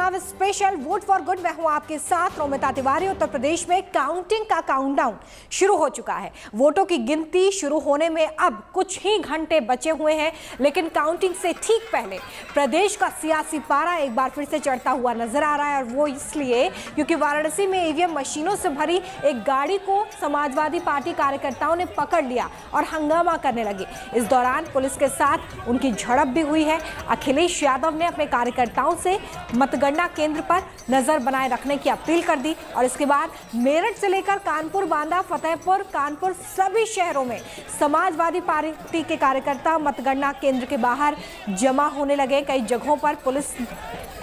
चुनाव special vote for good में हूं आपके साथ नौमिता तिवारी। उत्तर प्रदेश में काउंटिंग का काउंटडाउन शुरू हो चुका है। वोटों की गिनती शुरू होने में अब कुछ ही घंटे बचे हुए हैं, लेकिन काउंटिंग से ठीक पहले प्रदेश का सियासी पारा एक बार फिर से चढ़ता हुआ नजर आ रहा है। और वो इसलिए क्योंकि वाराणसी में ईवीएम मशीनों से भरी एक गाड़ी को समाजवादी पार्टी कार्यकर्ताओं ने पकड़ लिया और हंगामा करने लगे। इस दौरान पुलिस के साथ उनकी झड़प भी हुई है। अखिलेश यादव ने अपने कार्यकर्ताओं से मतगणना केंद्र पर नजर बनाए रखने की अपील कर दी और इसके बाद मेरठ से लेकर कानपुर, बांदा, फतेहपुर, कानपुर सभी शहरों में समाजवादी पार्टी के कार्यकर्ता मतगणना केंद्र के बाहर जमा होने लगे। कई जगहों पर पुलिस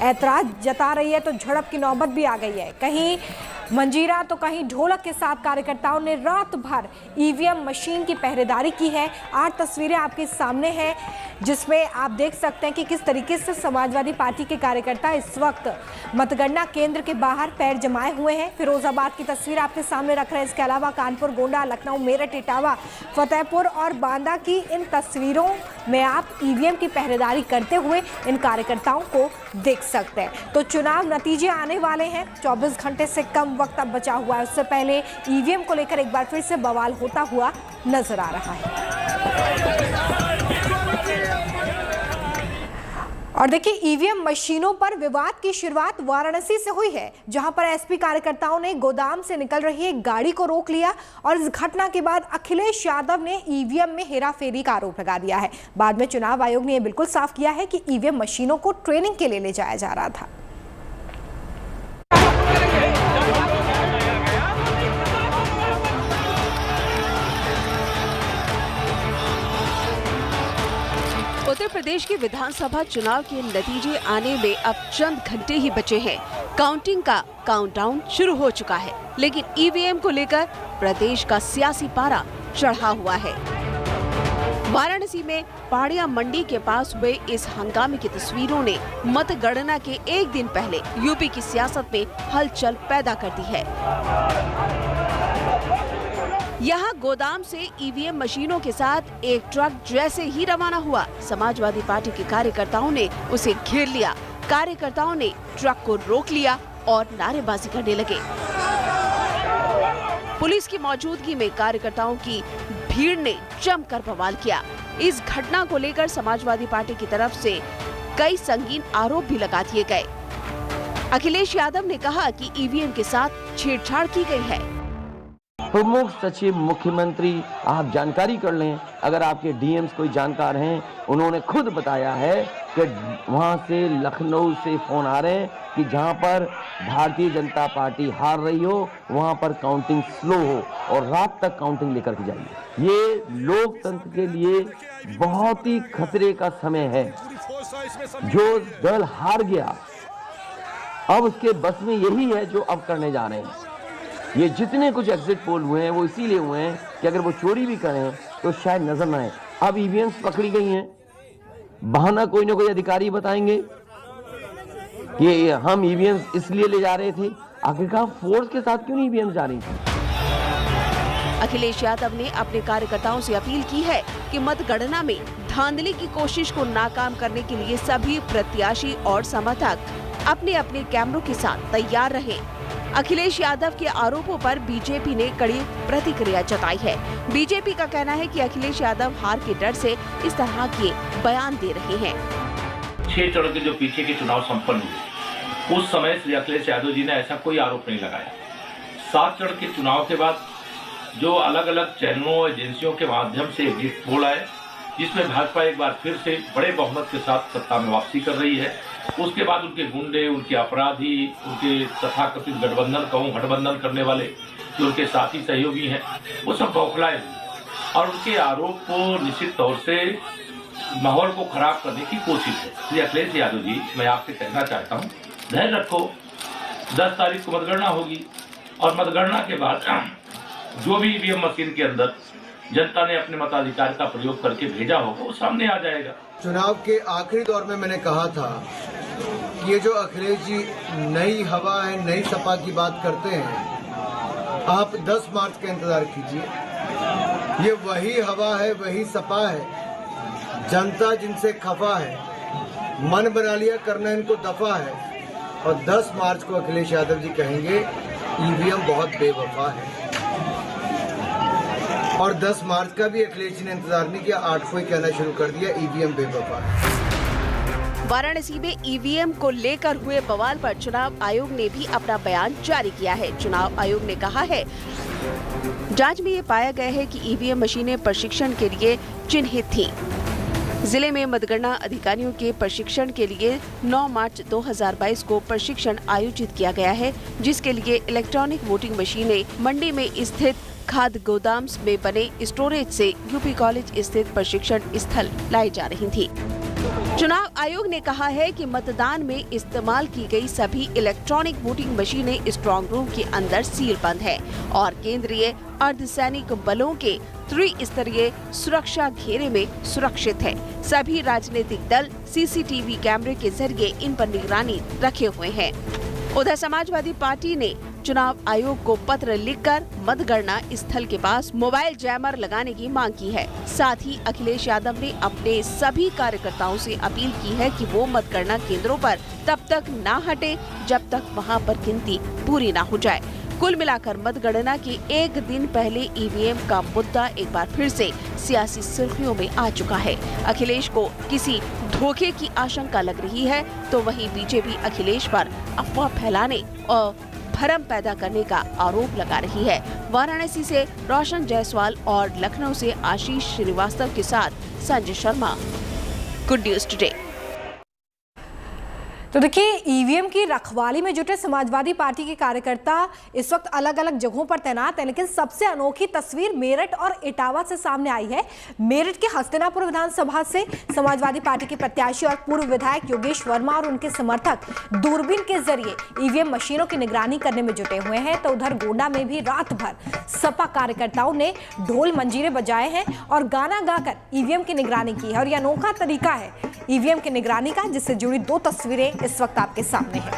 ऐतराज जता रही है तो झड़प की नौबत भी आ गई है। कहीं मंजीरा तो कहीं ढोलक के साथ कार्यकर्ताओं ने रात भर ईवीएम मशीन की पहरेदारी की है। 8 तस्वीरें आपके सामने हैं जिसमें आप देख सकते हैं कि किस तरीके से समाजवादी पार्टी के कार्यकर्ता इस वक्त मतगणना केंद्र के बाहर पैर जमाए हुए हैं। फिरोजाबाद की तस्वीर आपके सामने रख रहे हैं। इसके अलावा कानपुर, गोंडा, लखनऊ, मेरठ, इटावा, फतेहपुर और बांदा की इन तस्वीरों में आप ईवीएम की पहरेदारी करते हुए इन कार्यकर्ताओं को देख सकते हैं। तो चुनाव नतीजे आने वाले हैं। 24 घंटे से कम वक्त अब बचा हुआ है। उससे पहले ईवीएम को लेकर एक बार फिर से बवाल होता हुआ नजर आ रहा है। और देखिए, ईवीएम मशीनों पर विवाद की शुरुआत वाराणसी से हुई है, जहां पर एसपी कार्यकर्ताओं ने गोदाम से निकल रही एक गाड़ी को रोक लिया और इस घटना के बाद अखिलेश यादव ने ईवीएम में हेराफेरी का आरोप लगा दिया है। बाद में चुनाव आयोग ने यह बिल्कुल साफ किया है कि ईवीएम मशीनों को ट्रेनिंग के लिए ले जाया जा रहा था। उत्तर प्रदेश के विधानसभा चुनाव के नतीजे आने में अब चंद घंटे ही बचे हैं। काउंटिंग का काउंटडाउन शुरू हो चुका है, लेकिन ईवीएम को लेकर प्रदेश का सियासी पारा चढ़ा हुआ है। वाराणसी में पहाड़िया मंडी के पास हुए इस हंगामे की तस्वीरों ने मतगणना के एक दिन पहले यूपी की सियासत में हलचल पैदा कर दी है। यहाँ गोदाम से ईवीएम मशीनों के साथ एक ट्रक जैसे ही रवाना हुआ, समाजवादी पार्टी के कार्यकर्ताओं ने उसे घेर लिया। कार्यकर्ताओं ने ट्रक को रोक लिया और नारेबाजी करने लगे। पुलिस की मौजूदगी में कार्यकर्ताओं की भीड़ ने जमकर बवाल किया। इस घटना को लेकर समाजवादी पार्टी की तरफ से कई संगीन आरोप भी लगा दिए गए। अखिलेश यादव ने कहा कि ईवीएम के साथ छेड़छाड़ की गई है। प्रमुख सचिव मुख्यमंत्री, आप जानकारी कर लें, अगर आपके डीएम्स कोई जानकार हैं, उन्होंने खुद बताया है कि वहां से लखनऊ से फोन आ रहे हैं कि जहां पर भारतीय जनता पार्टी हार रही हो वहां पर काउंटिंग स्लो हो और रात तक काउंटिंग लेकर के जाइए। ये लोकतंत्र के लिए बहुत ही खतरे का समय है। जो दल हार गया अब उसके बस में यही है जो अब करने जा रहे हैं। ये जितने कुछ एग्जिट पोल हुए हैं वो इसीलिए हुए हैं कि अगर वो चोरी भी करें तो शायद नजर न आए। अब ईवीएम्स पकड़ी गई हैं, बहाना कोई ना कोई अधिकारी बताएंगे कि हम ईवीएम्स इसलिए ले जा रहे थे। आखिरकार फोर्स के साथ क्यों नहीं ईवीएम्स जा रही थी? अखिलेश यादव ने अपने कार्यकर्ताओं से अपील की है कि मतगणना में धांधली की कोशिश को नाकाम करने के लिए सभी प्रत्याशी और समर्थक अपने अपने कैमरों के साथ तैयार रहें। अखिलेश यादव के आरोपों पर बीजेपी ने कड़ी प्रतिक्रिया जताई है। बीजेपी का कहना है कि अखिलेश यादव हार के डर से इस तरह के बयान दे रहे हैं। 6 चरण के जो पीछे के चुनाव संपन्न हुए उस समय श्री अखिलेश यादव जी ने ऐसा कोई आरोप नहीं लगाया। 7 चरण के चुनाव के बाद जो अलग अलग चैनलों, एजेंसियों के माध्यम से एग्जिट पोल आए, जिसमें भाजपा एक बार फिर से बड़े बहुमत के साथ सत्ता में वापसी कर रही है, उसके बाद उनके गुंडे, उनके अपराधी, उनके तथाकथित गठबंधन करने वाले जो उनके साथी सहयोगी हैं, वो सब बौखलाए हुए और उनके आरोप को निश्चित तौर से माहौल को खराब करने की कोशिश है। श्री अखिलेश यादव जी, मैं आपसे कहना चाहता हूँ, धैर्य रखो। 10 तारीख को मतगणना होगी और मतगणना के बाद जो भी ईवीएम मशीन के अंदर जनता ने अपने मताधिकार का प्रयोग करके भेजा होगा वो सामने आ जाएगा। चुनाव के आखिरी दौर में मैंने कहा था ये जो अखिलेश जी नई हवा है, नई सपा की बात करते हैं, आप 10 मार्च का इंतजार कीजिए। ये वही हवा है, वही सपा है। जनता जिनसे खफा है, मन बना लिया करना इनको दफा है। और 10 मार्च को अखिलेश यादव जी कहेंगे ईवीएम बहुत बेवफा है, और 10 मार्च का भी अखिलेश जी ने इंतजार नहीं किया, 8 को ही कहना शुरू कर दिया ईवीएम बेवफा है। वाराणसी में ईवीएम को लेकर हुए बवाल पर चुनाव आयोग ने भी अपना बयान जारी किया है। चुनाव आयोग ने कहा है, जांच में ये पाया गया है कि ईवीएम मशीनें प्रशिक्षण के लिए चिन्हित थीं। जिले में मतगणना अधिकारियों के प्रशिक्षण के लिए 9 मार्च 2022 को प्रशिक्षण आयोजित किया गया है, जिसके लिए इलेक्ट्रॉनिक वोटिंग मशीनें मंडी में स्थित खाद्य गोदाम में बने स्टोरेज से यूपी कॉलेज स्थित प्रशिक्षण स्थल लाई जा रही थी। चुनाव आयोग ने कहा है कि मतदान में इस्तेमाल की गई सभी इलेक्ट्रॉनिक वोटिंग मशीनें स्ट्रांग रूम के अंदर सील बंद है और केंद्रीय अर्धसैनिक बलों के त्रिस्तरीय सुरक्षा घेरे में सुरक्षित है। सभी राजनीतिक दल सीसीटीवी कैमरे के जरिए इन पर निगरानी रखे हुए हैं। उधर समाजवादी पार्टी ने चुनाव आयोग को पत्र लिखकर मतगणना स्थल के पास मोबाइल जैमर लगाने की मांग की है। साथ ही अखिलेश यादव ने अपने सभी कार्यकर्ताओं से अपील की है कि वो मतगणना केंद्रों पर तब तक न हटे जब तक वहां पर गिनती पूरी न हो जाए। कुल मिलाकर मतगणना के एक दिन पहले ईवीएम का मुद्दा एक बार फिर से सियासी सुर्खियों में आ चुका है। अखिलेश को किसी धोखे की आशंका लग रही है, तो वहीं बीजेपी अखिलेश पर अफवाह फैलाने और भ्रम पैदा करने का आरोप लगा रही है। वाराणसी से रोशन जायसवाल और लखनऊ से आशीष श्रीवास्तव के साथ Sanjay Sharma, good news today. तो देखिए, ईवीएम की रखवाली में जुटे समाजवादी पार्टी के कार्यकर्ता इस वक्त अलग अलग जगहों पर तैनात हैं, लेकिन सबसे अनोखी तस्वीर मेरठ और इटावा से सामने आई है। मेरठ के हस्तिनापुर विधानसभा से समाजवादी पार्टी के प्रत्याशी और पूर्व विधायक योगेश वर्मा और उनके समर्थक दूरबीन के जरिए ईवीएम मशीनों की निगरानी करने में जुटे हुए हैं। तो उधर गोंडा में भी रात भर सपा कार्यकर्ताओं ने ढोल मंजीरे बजाए हैं और गाना गाकर ईवीएम की निगरानी की है। और यह अनोखा तरीका है ईवीएम की निगरानी का, जिससे जुड़ी 2 तस्वीरें इस वक्त आपके सामने है।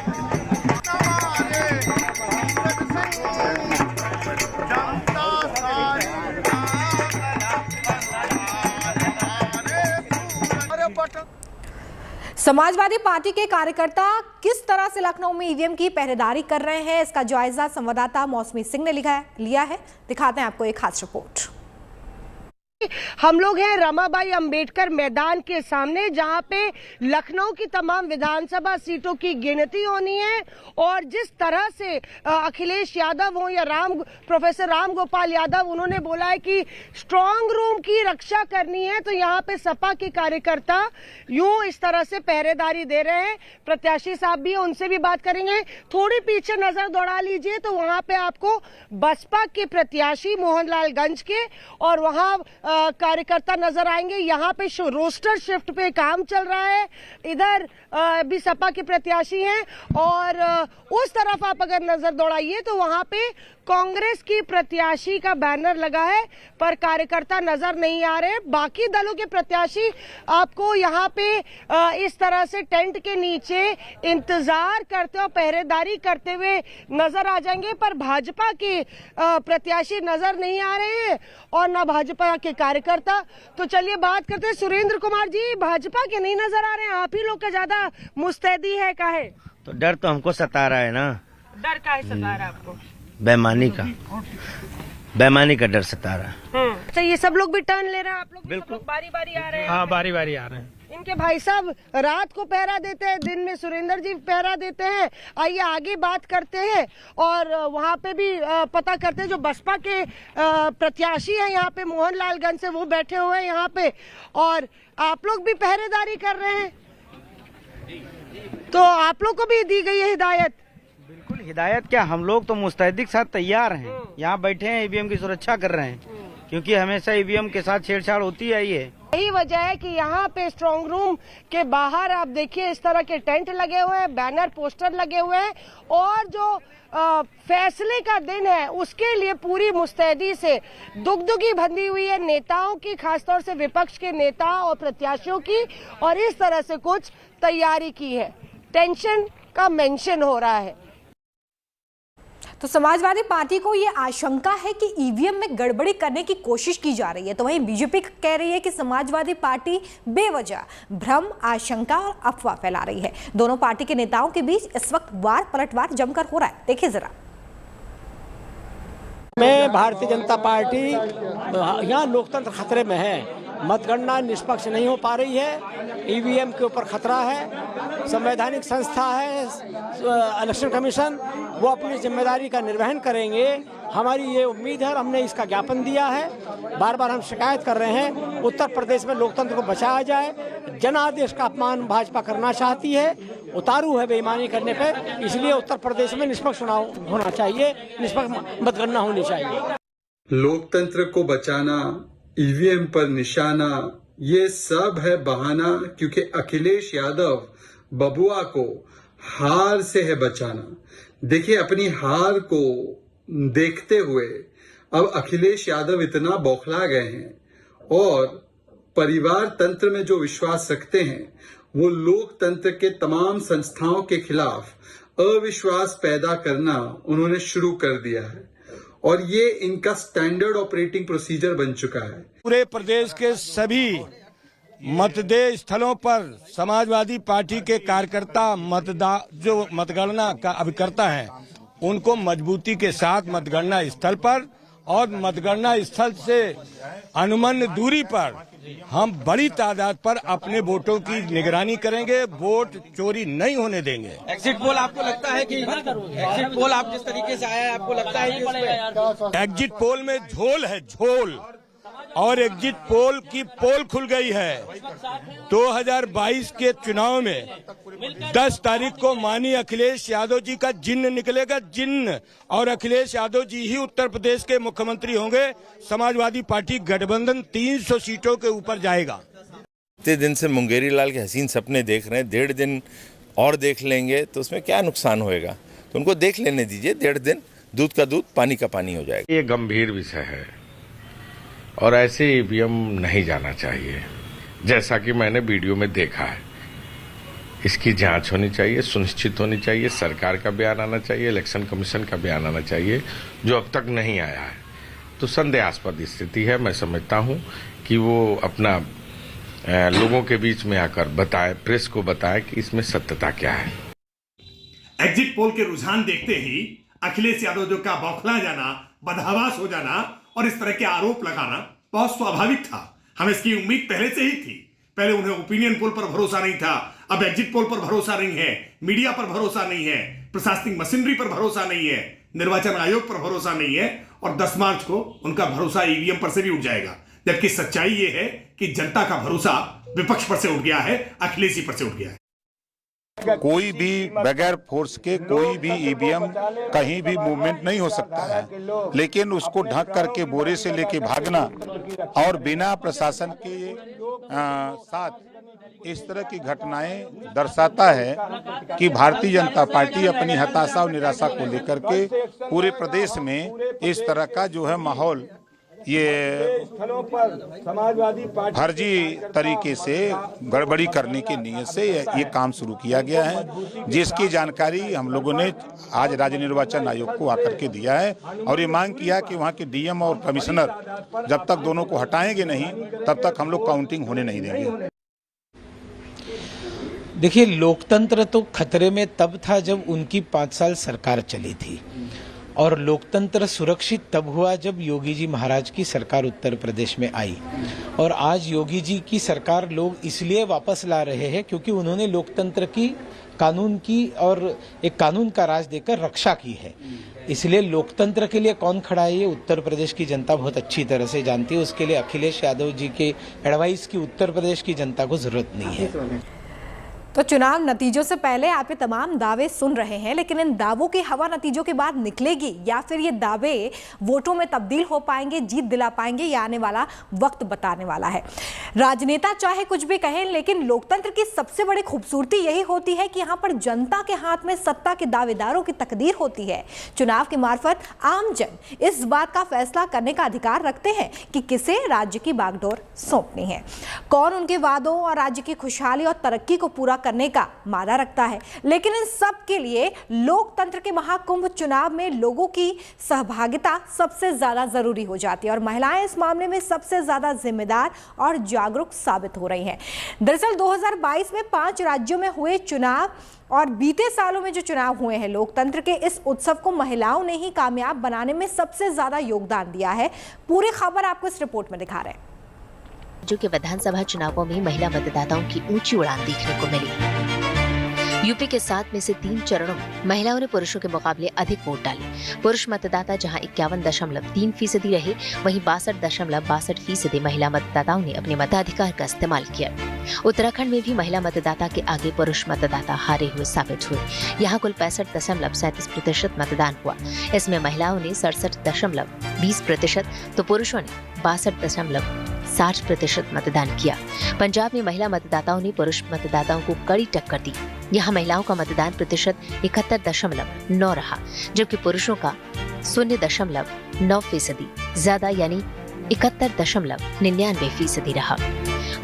समाजवादी पार्टी के कार्यकर्ता किस तरह से लखनऊ में ईवीएम की पहरेदारी कर रहे हैं, इसका जायजा संवाददाता मौसमी सिंह ने लिया है। दिखाते हैं आपको एक खास रिपोर्ट। हम लोग हैं रमाबाई अंबेडकर मैदान के सामने, जहां पे लखनऊ की तमाम विधानसभा सीटों की गिनती होनी है। और जिस तरह से अखिलेश यादव हो या प्रोफेसर राम गोपाल यादव, उन्होंने बोला है कि स्ट्रांग रूम की रक्षा करनी है, तो यहाँ पे सपा के कार्यकर्ता यूं इस तरह से पहरेदारी दे रहे हैं। प्रत्याशी साहब भी, उनसे भी बात करेंगे। थोड़ी पीछे नजर दौड़ा लीजिए तो वहां पे आपको बसपा के प्रत्याशी मोहनलालगंज के और वहां कार्यकर्ता नजर आएंगे। यहाँ पे रोस्टर शिफ्ट पे काम चल रहा है। इधर भी सपा के प्रत्याशी हैं और उस तरफ आप अगर नजर दौड़ाइए तो वहां पे कांग्रेस की प्रत्याशी का बैनर लगा है, पर कार्यकर्ता नजर नहीं आ रहे। बाकी दलों के प्रत्याशी आपको यहाँ पे इस तरह से टेंट के नीचे इंतजार करते और पहरेदारी करते हुए नजर आ जाएंगे, पर भाजपा के प्रत्याशी नजर नहीं आ रहे हैं और न भाजपा के कार्यकर्ता। तो चलिए बात करते हैं सुरेंद्र कुमार जी, भाजपा के नहीं नजर आ रहे हैं, आप ही लोग का ज्यादा मुस्तैदी है, काहे? तो डर तो हमको सता रहा है ना। डर काहे सता रहा है आपको? बेईमानी का डर सता रहा है। अच्छा, ये सब लोग भी टर्न ले रहे हैं, आप लोग बिल्कुल बारी बारी आ रहे हैं? हाँ, बारी बारी आ रहे हैं। इनके भाई साहब रात को पहरा देते हैं, दिन में सुरेंद्र जी पहरा देते हैं। आइए आगे बात करते हैं और वहाँ पे भी पता करते हैं। जो बसपा के प्रत्याशी हैं यहाँ पे मोहनलालगंज से, वो बैठे हुए हैं यहाँ पे, और आप लोग भी पहरेदारी कर रहे हैं, तो आप लोग को भी दी गई है हिदायत? बिल्कुल, हिदायत क्या, हम लोग तो मुस्तैदी के साथ तैयार हैं। यहाँ बैठे हैं, ईवीएम की सुरक्षा कर रहे हैं, क्योंकि हमेशा ईवीएम के साथ छेड़छाड़ होती है। यही वजह है कि यहाँ पे स्ट्रांग रूम के बाहर आप देखिए इस तरह के टेंट लगे हुए हैं, बैनर पोस्टर लगे हुए हैं, और जो फैसले का दिन है उसके लिए पूरी मुस्तैदी से दुगदुगी बंधी हुई है नेताओं की, खासतौर से विपक्ष के नेता और प्रत्याशियों की, और इस तरह से कुछ तैयारी की है। टेंशन का मेंशन हो रहा है। तो समाजवादी पार्टी को ये आशंका है कि ईवीएम में गड़बड़ी करने की कोशिश की जा रही है, तो वहीं बीजेपी कह रही है कि समाजवादी पार्टी बेवजह भ्रम, आशंका और अफवाह फैला रही है। दोनों पार्टी के नेताओं के बीच इस वक्त वार पलटवार जमकर हो रहा है। देखिए जरा। में भारतीय जनता पार्टी यहाँ लोकतंत्र खतरे में है, मतगणना निष्पक्ष नहीं हो पा रही है, ईवीएम के ऊपर खतरा है। संवैधानिक संस्था है इलेक्शन कमीशन, वो अपनी जिम्मेदारी का निर्वहन करेंगे, हमारी ये उम्मीद है और हमने इसका ज्ञापन दिया है। बार बार हम शिकायत कर रहे हैं, उत्तर प्रदेश में लोकतंत्र को बचाया जाए। जनादेश का अपमान भाजपा करना चाहती है, उतारू है बेईमानी करने पे, इसलिए उत्तर प्रदेश में निष्पक्ष चुनाव होना चाहिए, निष्पक्ष मतगणना होनी चाहिए। लोकतंत्र को बचाना, ईवीएम पर निशाना, ये सब है बहाना, क्योंकि अखिलेश यादव बबुआ को हार से है बचाना। देखिए, अपनी हार को देखते हुए अब अखिलेश यादव इतना बौखला गए हैं और परिवार तंत्र में जो विश्वास रखते हैं वो लोकतंत्र के तमाम संस्थाओं के खिलाफ अविश्वास पैदा करना उन्होंने शुरू कर दिया है और ये इनका स्टैंडर्ड ऑपरेटिंग प्रोसीजर बन चुका है। पूरे प्रदेश के सभी मतदेय स्थलों पर समाजवादी पार्टी के कार्यकर्ता जो मतगणना का अभिकर्ता हैं, उनको मजबूती के साथ मतगणना स्थल पर और मतगणना स्थल से अनुमन्य दूरी पर हम बड़ी तादाद पर अपने वोटों की निगरानी करेंगे, वोट चोरी नहीं होने देंगे। एग्जिट पोल आपको लगता है कि एग्जिट पोल आप जिस तरीके से आया है, आपको लगता है कि एग्जिट पोल में झोल है, झोल, और एग्जिट पोल की पोल खुल गई है। 2022 के चुनाव में 10 तारीख को माननीय अखिलेश यादव जी का जिन्न निकलेगा, जिन्न, और अखिलेश यादव जी ही उत्तर प्रदेश के मुख्यमंत्री होंगे। समाजवादी पार्टी गठबंधन 300 सीटों के ऊपर जाएगा। इतने दिन से मुंगेरी लाल के हसीन सपने देख रहे हैं, 1.5 दिन और देख लेंगे तो उसमें क्या नुकसान होएगा, तो उनको देख लेने दीजिए। 1.5 दिन, दूध का दूध, पानी का पानी हो जाएगा। ये गंभीर विषय है और ऐसे ईवीएम नहीं जाना चाहिए, जैसा कि मैंने वीडियो में देखा है। इसकी जांच होनी चाहिए, सुनिश्चित होनी चाहिए, सरकार का बयान आना चाहिए, इलेक्शन कमीशन का बयान आना चाहिए, जो अब तक नहीं आया है। तो संदेहास्पद स्थिति है। मैं समझता हूं कि वो अपना लोगों के बीच में आकर बताए, प्रेस को बताए कि इसमें सत्यता क्या है। एग्जिट पोल के रुझान देखते ही अखिलेश यादव जी का बौखला जाना, बदहवास हो जाना और इस तरह के आरोप लगाना बहुत स्वाभाविक था। हमें इसकी उम्मीद पहले से ही थी। पहले उन्हें ओपिनियन पोल पर भरोसा नहीं था, अब एग्जिट पोल पर भरोसा नहीं है, मीडिया पर भरोसा नहीं है, प्रशासनिक मशीनरी पर भरोसा नहीं है, निर्वाचन आयोग पर भरोसा नहीं है और 10 मार्च को उनका भरोसा ईवीएम पर से भी उठ जाएगा। जबकि सच्चाई ये है कि जनता का भरोसा विपक्ष पर से उठ गया है, अखिलेश जी पर से उठ गया है। कोई भी बगैर फोर्स के कोई भी ईवीएम कहीं भी मूवमेंट नहीं हो सकता है, लेकिन उसको ढक करके बोरे से लेके भागना और बिना प्रशासन के साथ इस तरह की घटनाएं दर्शाता है कि भारतीय जनता पार्टी अपनी हताशा और निराशा को लेकर के पूरे प्रदेश में इस तरह का जो है माहौल, ये समाजवादी पार्टी फर्जी तरीके से गड़बड़ी करने की नीयत से ये काम शुरू किया गया है, जिसकी जानकारी हम लोगों ने आज राज्य निर्वाचन आयोग को आकर के दिया है और ये मांग किया कि वहाँ के डीएम और कमिश्नर जब तक दोनों को हटाएंगे नहीं तब तक हम लोग काउंटिंग होने नहीं देंगे। देखिए, लोकतंत्र तो खतरे में तब था जब उनकी 5 साल सरकार चली थी और लोकतंत्र सुरक्षित तब हुआ जब योगी जी महाराज की सरकार उत्तर प्रदेश में आई। और आज योगी जी की सरकार लोग इसलिए वापस ला रहे हैं क्योंकि उन्होंने लोकतंत्र की, कानून की और एक कानून का राज देकर रक्षा की है। इसलिए लोकतंत्र के लिए कौन खड़ा है ये उत्तर प्रदेश की जनता बहुत अच्छी तरह से जानती है। उसके लिए अखिलेश यादव जी के एडवाइस की उत्तर प्रदेश की जनता को जरूरत नहीं है। तो चुनाव नतीजों से पहले आप ये तमाम दावे सुन रहे हैं, लेकिन इन दावों की हवा नतीजों के बाद निकलेगी या फिर ये दावे वोटों में तब्दील हो पाएंगे, जीत दिला पाएंगे, ये आने वाला वक्त बताने वाला है। राजनेता चाहे कुछ भी कहें, लेकिन लोकतंत्र की सबसे बड़ी खूबसूरती यही होती है कि यहाँ पर जनता के हाथ में सत्ता के दावेदारों की तकदीर होती है। चुनाव की मार्फत आम जन इस बात का फैसला करने का अधिकार रखते हैं कि किसे राज्य की बागडोर सौंपनी है, कौन उनके वादों और राज्य की खुशहाली और तरक्की को पूरा करने का मादा रखता है। लेकिन इन सब के लिए लोकतंत्र के महाकुंभ चुनाव में लोगों की सहभागिता सबसे ज्यादा जरूरी हो जाती है और महिलाएं इस मामले में सबसे ज्यादा जिम्मेदार और जागरूक साबित हो रही हैं। दरअसल 2022 में 5 राज्यों में हुए चुनाव और बीते सालों में जो चुनाव हुए हैं, लोकतंत्र के इस उत्सव को महिलाओं ने ही कामयाब बनाने में सबसे ज्यादा योगदान दिया है। पूरी खबर आपको इस रिपोर्ट में दिखा रहे हैं। राज्यों के विधानसभा चुनावों में महिला मतदाताओं की ऊंची उड़ान देखने को मिली। यूपी के 7 में से 3 चरणों में महिलाओं ने पुरुषों के मुकाबले अधिक वोट डाले। पुरुष मतदाता जहां 51.3% रहे, वहीं 62.62% महिला मतदाताओं ने अपने मताधिकार का इस्तेमाल किया। उत्तराखंड में भी महिला मतदाता के आगे पुरुष मतदाता हारे हुए साबित हुए। यहाँ कुल 65.37% मतदान हुआ। इसमें महिलाओं ने 67.20% तो पुरुषों ने 62.60% मतदान किया। पंजाब में महिला मतदाताओं ने पुरुष मतदाताओं को कड़ी टक्कर दी। यहाँ महिलाओं का मतदान प्रतिशत 71.9 रहा, जबकि पुरुषों का 0.9% ज्यादा यानी 71.99% रहा।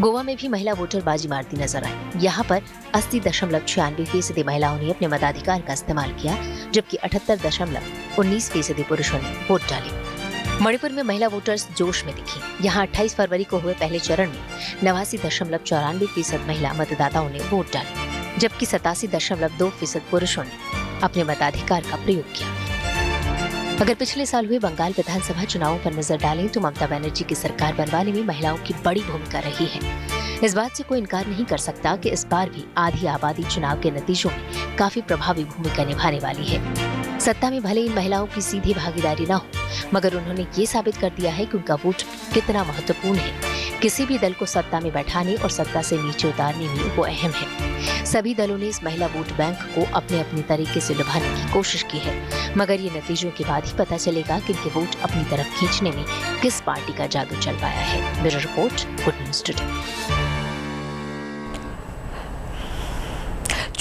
गोवा में भी महिला वोटर बाजी मारती नजर आई। यहाँ पर 80.96% महिलाओं ने अपने मताधिकार का इस्तेमाल किया, जबकि 78.19% पुरुषों ने वोट डाले। मणिपुर में महिला वोटर्स जोश में दिखी। यहाँ 28 फरवरी को हुए पहले चरण में 89.94% महिला मतदाताओं ने वोट डाले, जबकि 87.2% पुरुषों ने अपने मताधिकार का प्रयोग किया। अगर पिछले साल हुए बंगाल विधानसभा चुनावों पर नजर डालें तो ममता बनर्जी की सरकार बनवाने में महिलाओं की बड़ी भूमिका रही है। इस बात से कोई इनकार नहीं कर सकता कि इस बार भी आधी आबादी चुनाव के नतीजों में काफी प्रभावी भूमिका निभाने वाली है। सत्ता में भले इन महिलाओं की सीधी भागीदारी न हो, मगर उन्होंने ये साबित कर दिया है कि उनका वोट कितना महत्वपूर्ण है। किसी भी दल को सत्ता में बैठाने और सत्ता से नीचे उतारने में वो अहम है। सभी दलों ने इस महिला वोट बैंक को अपने अपने तरीके से लुभाने की कोशिश की है, मगर ये नतीजों के बाद ही पता चलेगा कि इनके वोट अपनी तरफ खींचने में किस पार्टी का जादू चल पाया है। Bureau report, good news today.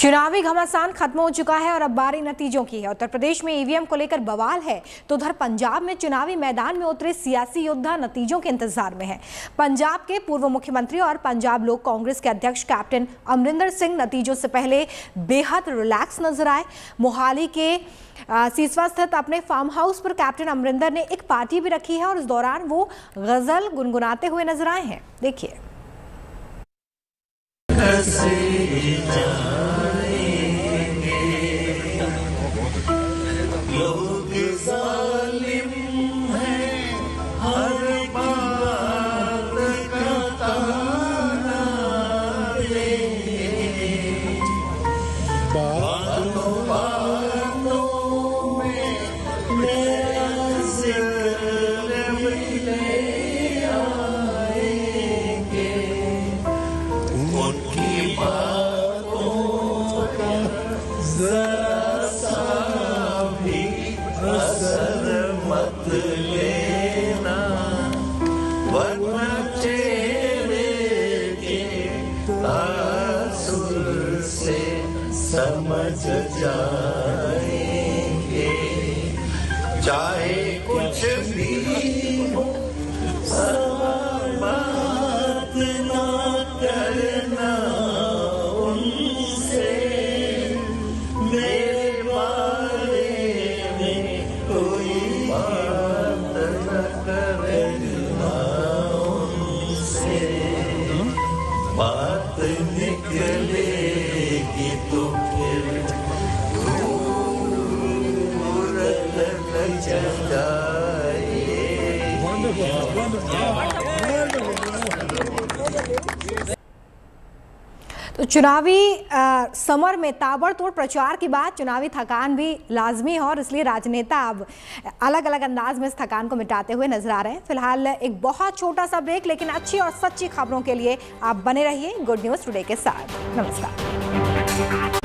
चुनावी घमासान खत्म हो चुका है और अब बारी नतीजों की है। उत्तर प्रदेश में ईवीएम को लेकर बवाल है, तो उधर पंजाब में चुनावी मैदान में उतरे सियासी योद्धा नतीजों के इंतजार में हैं। पंजाब के पूर्व मुख्यमंत्री और पंजाब लोक कांग्रेस के अध्यक्ष कैप्टन अमरिंदर सिंह नतीजों से पहले बेहद रिलैक्स नजर आए। मोहाली के सीसवा स्थित अपने फार्म हाउस पर कैप्टन अमरिंदर ने एक पार्टी भी रखी है और इस दौरान वो गजल गुनगुनाते हुए नजर आए हैं। देखिए। लोग जालिम हैं, हर बात का ताना लेंगे, बातों बातों में मेरा जिक्र ले आएंगे, उनकी बातों का जरा सा असर मत लेना, वरना चेहरे के तासुर से समझ जाएंगे, चाहे कुछ भी हो बात ना करना उनसे, मेरे बारे में कोई बात न करना उनसे, बात निकलेगी तो फिर दूर लग जाए। तो चुनावी समर में ताबड़तोड़ प्रचार के बाद चुनावी थकान भी लाजमी है और इसलिए राजनेता अब अलग अलग अंदाज में इस थकान को मिटाते हुए नजर आ रहे हैं। फिलहाल एक बहुत छोटा सा ब्रेक, लेकिन अच्छी और सच्ची खबरों के लिए आप बने रहिए गुड न्यूज टुडे के साथ। नमस्कार।